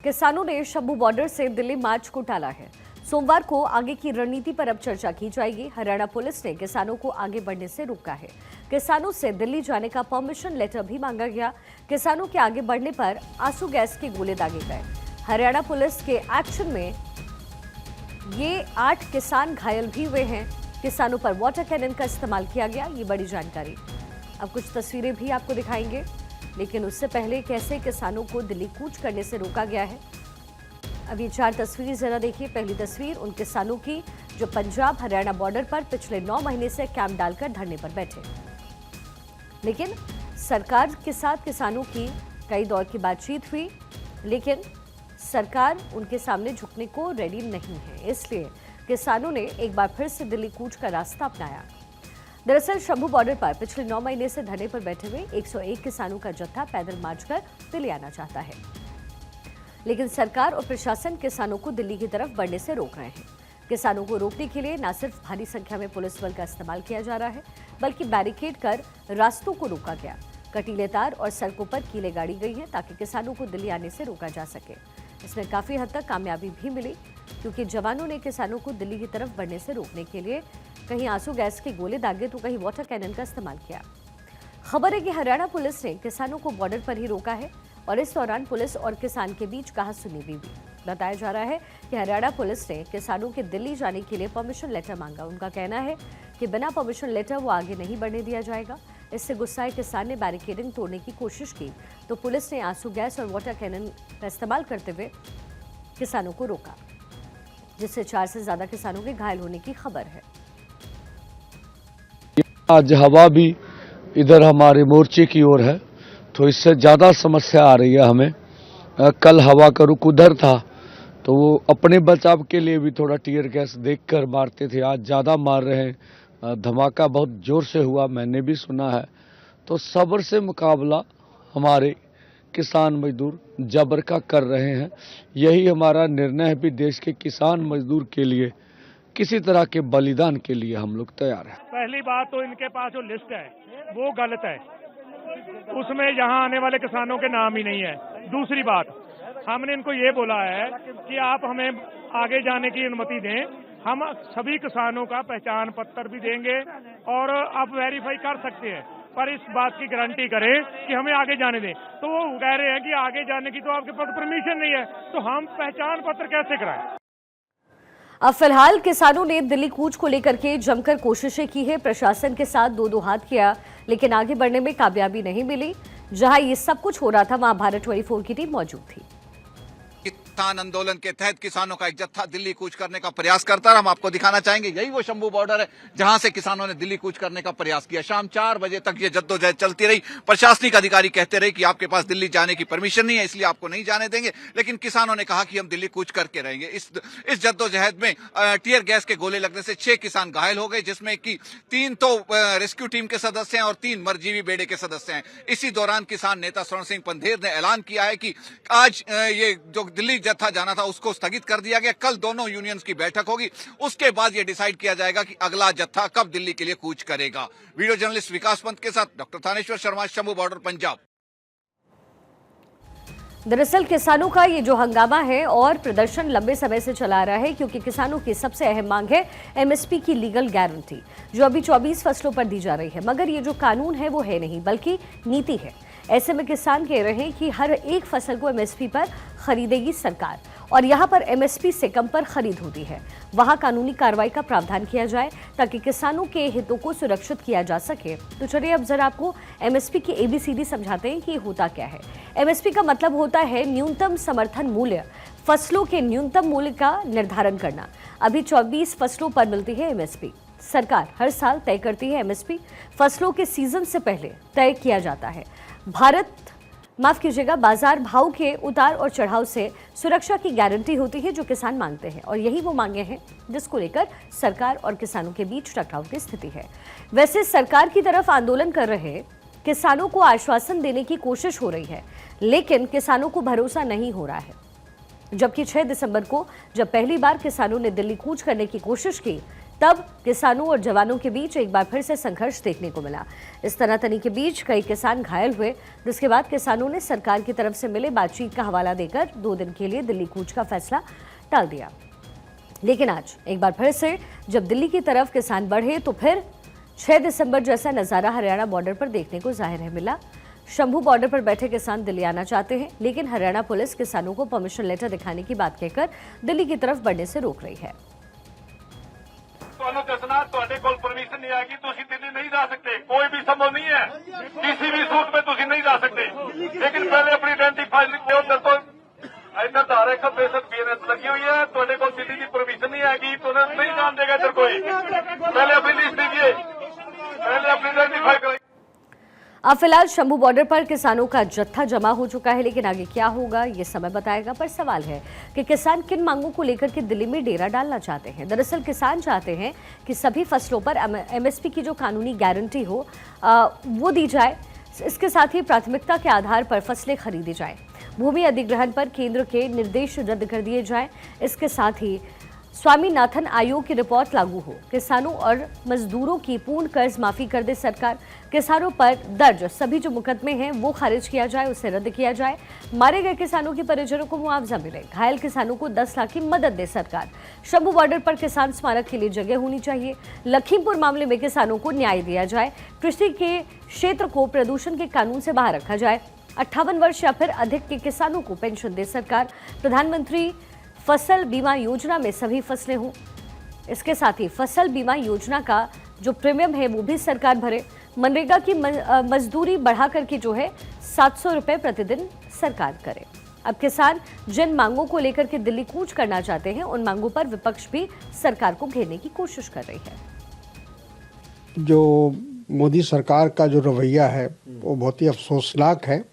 किसानों ने शंभू बॉर्डर से दिल्ली मार्च को टाला है। सोमवार को आगे की रणनीति पर अब चर्चा की जाएगी। हरियाणा पुलिस ने किसानों को आगे बढ़ने से रोका है। किसानों से दिल्ली जाने का परमिशन लेटर भी मांगा गया। किसानों के आगे बढ़ने पर आंसू गैस के गोले दागे गए। हरियाणा पुलिस के एक्शन में ये 8 किसान घायल भी हुए हैं। किसानों पर वाटर कैनन का इस्तेमाल किया गया, ये बड़ी जानकारी। अब कुछ तस्वीरें भी आपको दिखाएंगे, लेकिन उससे पहले कैसे किसानों को दिल्ली कूच करने से रोका गया है। अब ये 4 तस्वीर जरा देखिए। पहली तस्वीर उन किसानों की जो पंजाब हरियाणा बॉर्डर पर पिछले 9 महीने से कैंप डालकर धरने पर बैठे, लेकिन सरकार के साथ किसानों की कई दौर की बातचीत हुई, लेकिन सरकार उनके सामने झुकने को रेडी नहीं है। इसलिए किसानों ने एक बार फिर से दिल्ली कूच का रास्ता अपनाया। दरअसल शंभू बॉर्डर पर पिछले 9 महीने से धरने पर बैठे हुए 101 किसानों का जत्था पैदल मार्च कर दिल्ली आना चाहता है, लेकिन सरकार और प्रशासन किसानों को दिल्ली की तरफ बढ़ने से रोक रहे हैं। किसानों को रोकने के लिए न सिर्फ भारी संख्या में पुलिस बल का इस्तेमाल किया जा रहा है, बल्कि बैरिकेड कर रास्तों को रोका गया। कटीले तार और सड़कों पर कीलें गाड़ी गई हैं ताकि किसानों को दिल्ली आने से रोका जा सके। इसमें काफी हद तक कामयाबी भी मिली, क्योंकि जवानों ने किसानों को दिल्ली की तरफ बढ़ने से रोकने के लिए कहीं आंसू गैस के गोले दागे तो कहीं वाटर कैनन का इस्तेमाल किया। खबर है कि हरियाणा पुलिस ने किसानों को बॉर्डर पर ही रोका है और इस दौरान पुलिस और किसान के बीच कहासुनी भी हुई। बताया जा रहा है कि हरियाणा पुलिस ने किसानों के दिल्ली जाने के लिए परमिशन लेटर मांगा। उनका कहना है कि बिना परमिशन लेटर वो आगे नहीं बढ़ने दिया जाएगा। इससे गुस्साए किसान ने बैरिकेडिंग तोड़ने की कोशिश की तो पुलिस ने आंसू गैस और वाटर कैनन का इस्तेमाल करते हुए किसानों को रोका, जिससे 4 से ज्यादा किसानों के घायल होने की खबर है। आज हवा भी इधर हमारे मोर्चे की ओर है, तो इससे ज़्यादा समस्या आ रही है हमें। कल हवा का रुख उधर था, तो वो अपने बचाव के लिए भी थोड़ा टीयर गैस देखकर मारते थे। आज ज़्यादा मार रहे हैं। धमाका बहुत जोर से हुआ, मैंने भी सुना है। तो सब्र से मुकाबला हमारे किसान मजदूर जबर का कर रहे हैं। यही हमारा निर्णय है भी देश के किसान मजदूर के लिए किसी तरह के बलिदान के लिए हम लोग तैयार हैं। पहली बात तो इनके पास जो लिस्ट है वो गलत है, उसमें यहाँ आने वाले किसानों के नाम ही नहीं है। दूसरी बात, हमने इनको ये बोला है कि आप हमें आगे जाने की अनुमति दें, हम सभी किसानों का पहचान पत्र भी देंगे और आप वेरीफाई कर सकते हैं, पर इस बात की गारंटी करें कि हमें आगे जाने दें। तो वो कह रहे हैं कि आगे जाने की तो आपके पास परमिशन नहीं है, तो हम पहचान पत्र कैसे कराएं? अब फिलहाल किसानों ने दिल्ली कूच को लेकर के जमकर कोशिशें की है। प्रशासन के साथ दो हाथ किया, लेकिन आगे बढ़ने में कामयाबी नहीं मिली। जहां ये सब कुछ हो रहा था, वहां भारत 24 की टीम मौजूद थी। किसान आंदोलन के तहत किसानों का एक जत्था दिल्ली कूच करने का प्रयास करता है। हम आपको दिखाना चाहेंगे, यही वो शंभू बॉर्डर है जहां से किसानों ने दिल्ली कूच करने का प्रयास किया। शाम 4 बजे तक ये जद्दोजहद चलती रही। प्रशासनिक अधिकारी कहते रहे कि आपके पास दिल्ली जाने की परमिशन नहीं है, इसलिए आपको नहीं जाने देंगे, लेकिन किसानों ने कहा कि हम दिल्ली कूच करके रहेंगे। इस जद्दोजहद में टीयर गैस के गोले लगने से 6 किसान घायल हो गए, जिसमें कि 3 तो रेस्क्यू टीम के सदस्य हैं और 3 मरजीवी बेड़े के सदस्य हैं। इसी दौरान किसान नेता स्वर्ण सिंह पंधेर ने ऐलान किया है कि आज ये जो दिल्ली जत्था जाना था उसको स्थगित कर दिया गया। कल दोनों यूनियंस की बैठक होगी, उसके बाद यह डिसाइड किया जाएगा कि अगला जत्था कब दिल्ली के लिए कूच करेगा। वीडियो जर्नलिस्ट विकास पंत के साथ डॉक्टर थानेश्वर शर्मा, शंभू बॉर्डर, पंजाब। दरअसल किसानों का ये जो हंगामा है और प्रदर्शन लंबे समय से चला आ रहा है, क्योंकि किसानों की सबसे अहम मांग है एमएसपी की लीगल गारंटी, जो अभी 24 फसलों पर दी जा रही है। मगर ये जो कानून है वो है नहीं, बल्कि नीति है। ऐसे में किसान कह रहे हैं कि हर एक फसल को एमएसपी पर खरीदेगी सरकार, और यहाँ पर एमएसपी से कम पर खरीद होती है। वहाँ कानूनी कार्रवाई का प्रावधान किया जाए ताकि किसानों के हितों को सुरक्षित किया जा सके। तो चलिए अब जरा आपको एमएसपी की ABCD समझाते हैं कि होता क्या है। एमएसपी का मतलब होता है न्यूनतम समर्थन मूल्य, फसलों के न्यूनतम मूल्य का निर्धारण करना। अभी 24 फसलों पर मिलती है एमएसपी। सरकार हर साल तय करती है एमएसपी, फसलों के सीजन से पहले तय किया जाता है। बाजार भाव के उतार और चढ़ाव से सुरक्षा की गारंटी होती है, जो किसान मांगते हैं, और यही वो मांगे हैं जिसको लेकर सरकार और किसानों के बीच टकराव की स्थिति है। वैसे सरकार की तरफ आंदोलन कर रहे किसानों को आश्वासन देने की कोशिश हो रही है, लेकिन किसानों को भरोसा नहीं हो रहा है। जबकि 6 दिसंबर को जब पहली बार किसानों ने दिल्ली कूच करने की कोशिश की, तब किसानों और जवानों के बीच एक बार फिर से संघर्ष देखने को मिला। इस तनातनी के बीच कई किसान घायल हुए, जिसके बाद किसानों ने सरकार की तरफ से मिले बातचीत का हवाला देकर 2 दिन के लिए दिल्ली कूच का फैसला टाल दिया। लेकिन आज एक बार फिर से जब दिल्ली की तरफ किसान बढ़े तो फिर 6 दिसंबर जैसा नजारा हरियाणा बॉर्डर पर देखने को जाहिर है मिला। शंभू बॉर्डर पर बैठे किसान दिल्ली आना चाहते हैं, लेकिन हरियाणा पुलिस किसानों को परमिशन लेटर दिखाने की बात कहकर दिल्ली की तरफ बढ़ने से रोक रही है। ਤੁਹਾਨੂੰ ਦੱਸਣਾ ਤੁਹਾਡੇ ਕੋਲ ਪਰਮਿਸ਼ਨ ਨਹੀਂ ਆਏਗੀ, ਤੁਸੀਂ ਦਿੱਲੀ नहीं जा सकते, कोई भी संभव नहीं है, किसी भी सूट में ਤੁਸੀਂ नहीं जा सकते, लेकिन पहले अपनी आइडेंटिफाई करो। दसो इधर धारा 163 बीएनएस लगी हुई है, ਤੁਹਾਡੇ ਕੋਲ दिल्ली की परमिशन नहीं आएगी, तो नहीं जान देगा इधर कोई। पहले अपनी लिस्ट दीजिए, पहले अपनी आइडेंटिफाई करें। अब फिलहाल शंभू बॉर्डर पर किसानों का जत्था जमा हो चुका है, लेकिन आगे क्या होगा ये समय बताएगा। पर सवाल है कि किसान किन मांगों को लेकर के दिल्ली में डेरा डालना चाहते हैं। दरअसल किसान चाहते हैं कि सभी फसलों पर एमएसपी की जो कानूनी गारंटी हो वो दी जाए। इसके साथ ही प्राथमिकता के आधार पर फसलें खरीदी जाएं, भूमि अधिग्रहण पर केंद्र के निर्देश रद्द कर दिए जाएं। इसके साथ ही स्वामीनाथन आयोग की रिपोर्ट लागू हो, किसानों और मजदूरों की पूर्ण कर्ज माफी कर दे सरकार, किसानों पर दर्ज सभी जो मुकदमे हैं वो खारिज किया जाए, उसे रद्द किया जाए, मारे गए किसानों के परिजनों को मुआवजा मिले, घायल किसानों को 10 लाख की मदद दे सरकार, शंभू बॉर्डर पर किसान स्मारक के लिए जगह होनी चाहिए, लखीमपुर मामले में किसानों को न्याय दिया जाए, कृषि के क्षेत्र को प्रदूषण के कानून से बाहर रखा जाए, 58 वर्ष या फिर अधिक के किसानों को पेंशन दे सरकार, प्रधानमंत्री फसल बीमा योजना में सभी फसलें हों। इसके साथ ही फसल बीमा योजना का जो प्रीमियम है वो भी सरकार भरे, मनरेगा की मजदूरी बढ़ा करके जो है 700 रुपए प्रतिदिन सरकार करे। अब किसान जिन मांगों को लेकर के दिल्ली कूच करना चाहते हैं, उन मांगों पर विपक्ष भी सरकार को घेरने की कोशिश कर रही है। जो मोदी सरकार का जो रवैया है वो बहुत ही अफसोसनाक है।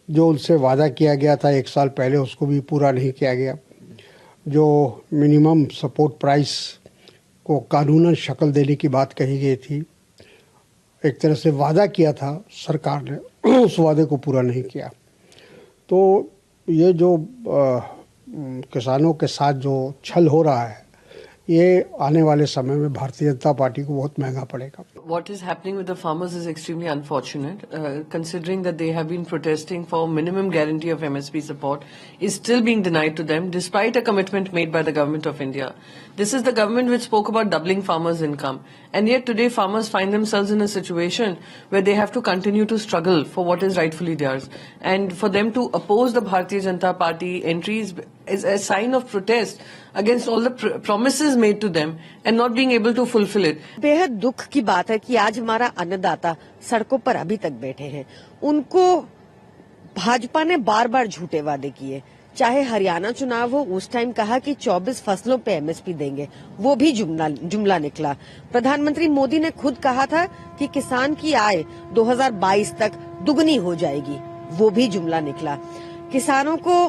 जो उनसे वादा किया गया था 1 साल पहले उसको भी पूरा नहीं किया गया। जो मिनिमम सपोर्ट प्राइस को कानूनन शक्ल देने की बात कही गई थी, एक तरह से वादा किया था सरकार ने, उस वादे को पूरा नहीं किया। तो ये जो किसानों के साथ जो छल हो रहा है, ये आने वाले समय में भारतीय जनता पार्टी को बहुत महंगा पड़ेगा। What is happening with the farmers is extremely unfortunate, considering that they have been protesting for minimum guarantee of MSP support is still being denied to them despite a commitment made by the government of India. This is the government which spoke about doubling farmers' income, and yet today farmers find themselves in a situation where they have to continue to struggle for what is rightfully theirs. And for them to oppose the Bharatiya Janata Party entries is a sign of protest against all the promises made to them and not being able to fulfill it. बेहद दुख की बात है कि आज हमारा अन्नदाता सड़कों पर अभी तक बैठे हैं। उनको भाजपा ने बार बार झूठे वादे किए, चाहे हरियाणा चुनाव हो, उस टाइम कहा कि 24 फसलों पे एमएसपी देंगे, वो भी जुमला निकला। प्रधानमंत्री मोदी ने खुद कहा था कि किसान की आय 2022 तक दुगनी हो जाएगी, वो भी जुमला निकला। किसानों को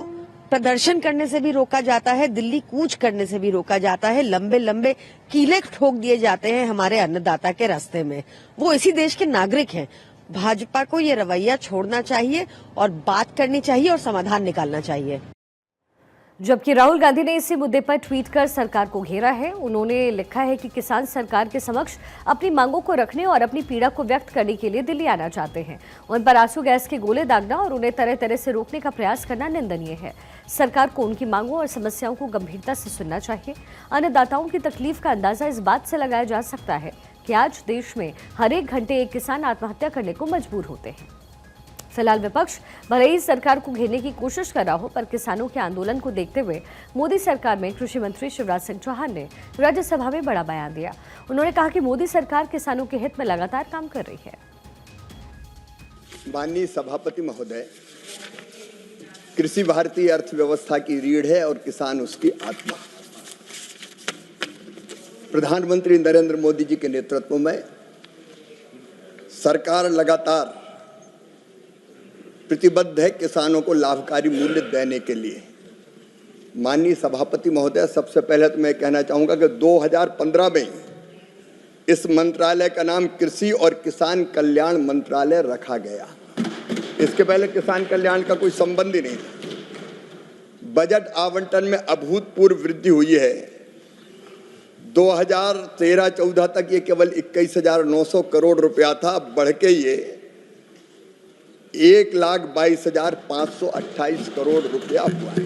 प्रदर्शन करने से भी रोका जाता है, दिल्ली कूच करने से भी रोका जाता है, लंबे लंबे कीले ठोक दिए जाते हैं हमारे अन्नदाता के रास्ते में। वो इसी देश के नागरिक हैं। भाजपा को ये रवैया छोड़ना चाहिए और बात करनी चाहिए और समाधान निकालना चाहिए। जबकि राहुल गांधी ने इसी मुद्दे पर ट्वीट कर सरकार को घेरा है। उन्होंने लिखा है कि किसान सरकार के समक्ष अपनी मांगों को रखने और अपनी पीड़ा को व्यक्त करने के लिए दिल्ली आना चाहते हैं। उन पर आंसू गैस के गोले दागना और उन्हें तरह तरह से रोकने का प्रयास करना निंदनीय है। सरकार को उनकी मांगों और समस्याओं को गंभीरता से सुनना चाहिए। अन्नदाताओं की तकलीफ का अंदाजा इस बात से लगाया जा सकता है कि आज देश में हर एक घंटे एक किसान आत्महत्या करने को मजबूर होते हैं। फिलहाल विपक्ष भले ही सरकार को घेरने की कोशिश कर रहा हो, पर किसानों के आंदोलन को देखते हुए मोदी सरकार में कृषि मंत्री शिवराज सिंह चौहान ने राज्यसभा में बड़ा बयान दिया। उन्होंने कहा कि मोदी सरकार किसानों के हित में लगातार काम कर रही है। माननीय सभापति महोदय, कृषि भारतीय अर्थव्यवस्था की रीढ़ है और किसान उसकी आत्मा। प्रधानमंत्री नरेंद्र मोदी जी के नेतृत्व में सरकार लगातार प्रतिबद्ध है किसानों को लाभकारी मूल्य देने के लिए। माननीय सभापति महोदय, सबसे पहले तो मैं कहना चाहूंगा कि 2015 में इस मंत्रालय का नाम कृषि और किसान कल्याण मंत्रालय रखा गया। इसके पहले किसान कल्याण का कोई संबंध ही नहीं था। बजट आवंटन में अभूतपूर्व वृद्धि हुई है। 2013-14 तक ये केवल 21,900 करोड़ रुपया था, अब बढ़ के ये 1,22,528 करोड़ रुपया हुआ है।